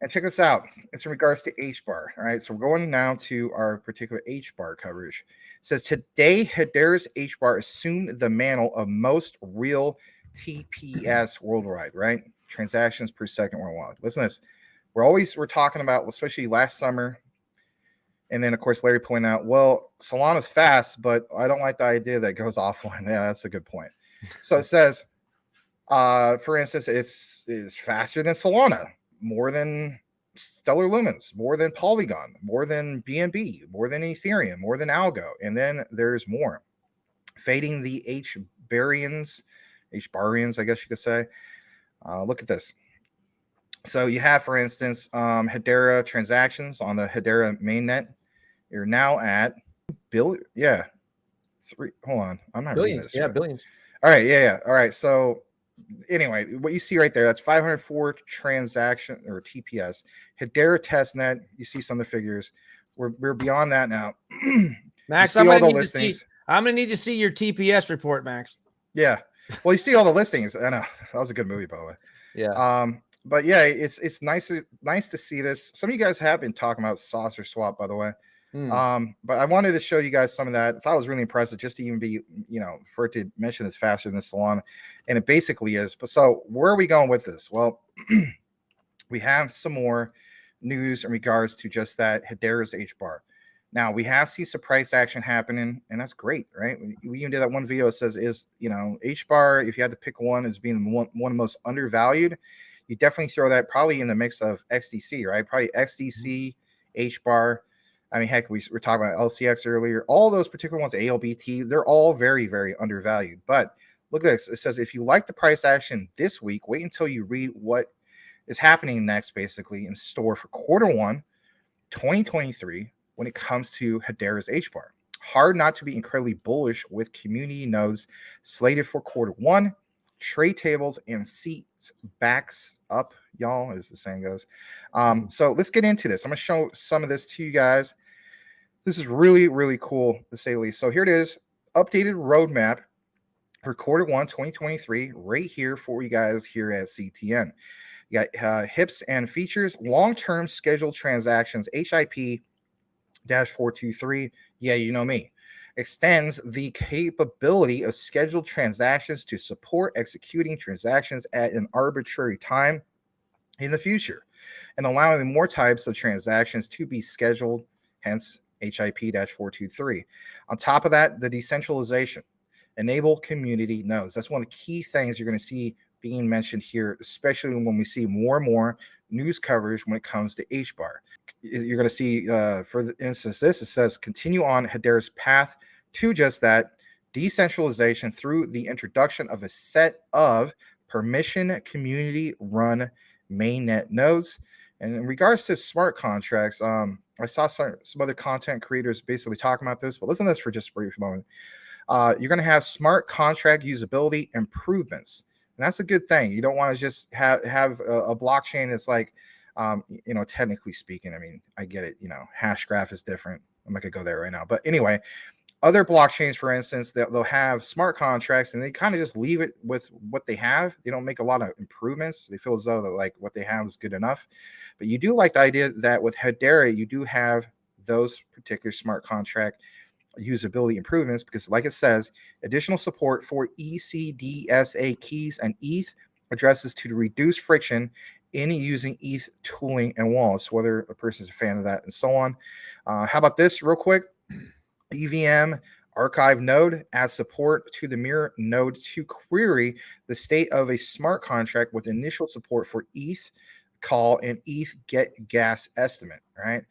And check this out. It's in regards to H bar. All right. So we're going now to our particular H bar coverage. It says today, Hedera's H bar assumed the mantle of most real TPS worldwide, right? Transactions per second worldwide. Listen to this. We're talking about, especially last summer. And then, of course, Larry pointed out, well, Solana's fast, but I don't like the idea that it goes offline. Yeah, that's a good point. So it says, for instance, it's faster than Solana, more than Stellar Lumens, more than Polygon, more than BNB, more than Ethereum, more than Algo. And then there's more. Fading the H-barians, I guess you could say. Look at this. So you have, for instance, Hedera transactions on the Hedera mainnet. You're now at billion. Yeah. Hold on. I'm not reading this. Yeah, Right. billions. All right. Yeah. All right. So anyway, what you see right there, that's 504 transaction or TPS. Hedera testnet. You see some of the figures. We're beyond that now. Max, I'm gonna need to see your TPS report, Max. Yeah. Well, you see all the listings. I know that was a good movie, by the way. Yeah. But yeah, it's nice to see this. Some of you guys have been talking about saucer swap, by the way. But I wanted to show you guys some of that. I thought it was really impressive just to even be, for it to mention this faster than Solana. And it basically is. But so where are we going with this? Well, we have some more news in regards to just that Hedera's H bar. Now we have seen some price action happening, and that's great, right? We even did that one video that says H bar, if you had to pick one as being one of the most undervalued, you definitely throw that probably in the mix of XDC, right? Probably XDC, H bar. I mean, heck, we were talking about LCX earlier. All those particular ones, ALBT, they're all very, very undervalued. But look at this. It says, if you like the price action this week, wait until you read what is happening next, basically, in store for Q1 2023 when it comes to Hedera's H bar. Hard not to be incredibly bullish with community nodes slated for Q1. Trade tables and seats backs up, y'all, as the saying goes. So let's get into this. I'm going to show some of this to you guys. This is really, really cool, to say the least. So here it is, updated roadmap for Q1 2023 right here for you guys here at CTN. You got hips and features, long-term scheduled transactions, HIP-423. Yeah, you know me. Extends the capability of scheduled transactions to support executing transactions at an arbitrary time in the future and allowing more types of transactions to be scheduled, hence HIP-423. On top of that, the decentralization, enable community nodes. That's one of the key things you're going to see being mentioned here, especially when we see more and more news coverage when it comes to H bar. You're going to see, for instance, it says continue on Hedera's path to just that decentralization through the introduction of a set of permission community run mainnet nodes. And in regards to smart contracts, I saw some other content creators basically talking about this, but listen to this for just a brief moment. You're going to have smart contract usability improvements. And that's a good thing. You don't want to just have a blockchain that's like, technically speaking, I mean, I get it, Hashgraph is different. I'm not going to go there right now. But anyway, other blockchains, for instance, they'll have smart contracts and they kind of just leave it with what they have. They don't make a lot of improvements. They feel as though that like what they have is good enough. But you do like the idea that with Hedera, you do have those particular smart contract usability improvements because, like it says, additional support for ECDSA keys and ETH addresses to reduce friction in using ETH tooling and wallets, whether a person is a fan of that and so on. How about this real quick? EVM archive node adds support to the mirror node to query the state of a smart contract with initial support for ETH call and ETH get gas estimate. All right.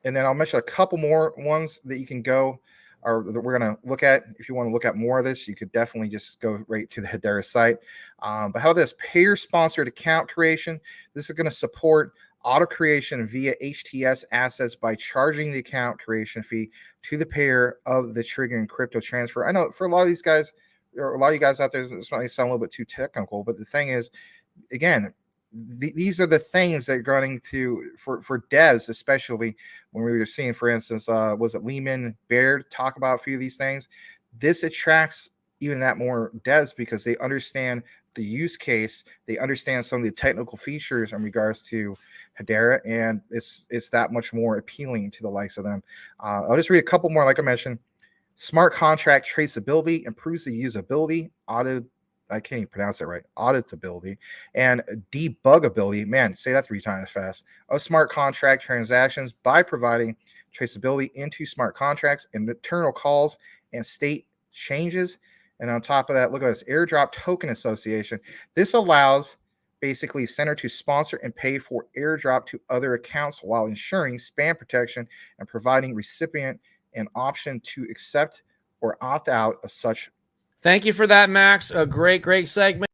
And then I'll mention a couple more ones that you can go or that we're going to look at. If you want to look at more of this, you could definitely just go right to the Hedera site. But how this payer-sponsored account creation, this is going to support auto creation via HTS assets by charging the account creation fee to the payer of the triggering crypto transfer. I know for a lot of these guys, or a lot of you guys out there, this might sound a little bit too technical, but the thing is, again, these are the things that are going to for devs, especially when we were seeing, for instance, was it Lehman Baird talk about a few of these things. This attracts even that more devs because they understand the use case. They understand some of the technical features in regards to Hedera, and it's that much more appealing to the likes of them. I'll just read a couple more, like I mentioned. Smart contract traceability improves the usability, I can't even pronounce it right, auditability, and debuggability. Man, say that 3 times fast. Of smart contract transactions by providing traceability into smart contracts and internal calls and state changes. And on top of that, look at this airdrop token association. This allows basically Center to sponsor and pay for airdrop to other accounts while ensuring spam protection and providing recipient an option to accept or opt out of such. Thank you for that, Max. A great segment.